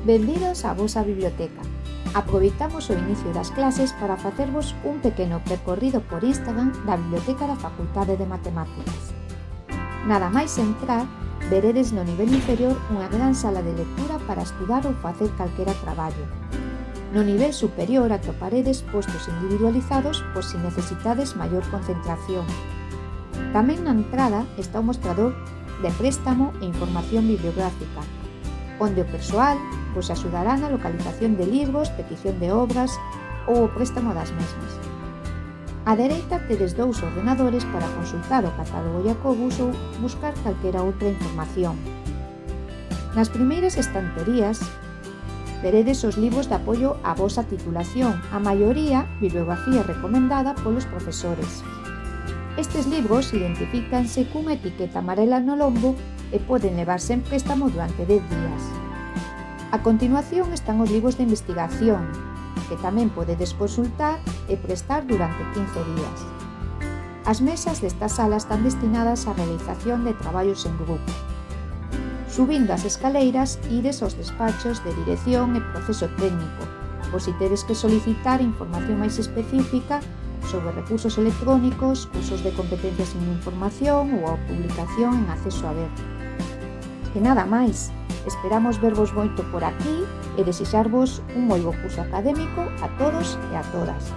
Benvidos á vosa biblioteca. Aproveitamos o inicio das clases para facervos un pequeno percorrido por Instagram da Biblioteca da Facultade de Matemáticas. Nada máis entrar, veredes no nivel inferior unha gran sala de lectura para estudar ou facer calquera traballo. No nivel superior atoparedes postos individualizados por si necesitades maior concentración. Tamén na entrada está o mostrador de préstamo e información bibliográfica, onde o persoal vos axudará na localización de libros, petición de obras ou o préstamo das mesmas. Á dereita tedes dous ordenadores para consultar o catálogo Jacobus ou buscar calquera outra información. Nas primeiras estanterías veredes os libros de apoio á vosa titulación, a maioría bibliografía recomendada polos profesores. Estes libros identifícanse cunha etiqueta amarela no lombo e poden levarse en préstamo durante 10 días. A continuación están os libros de investigación, que tamén podedes consultar e prestar durante 15 días. As mesas desta sala están destinadas á realización de traballos en grupo. Subindo as escaleiras, ides aos despachos de dirección e proceso técnico, por si tedes que solicitar información máis específica sobre recursos electrónicos, cursos de competencias en información ou a publicación en acceso aberto. E nada máis, esperamos vervos moito por aquí e desexarvos un moi bo curso académico a todos e a todas.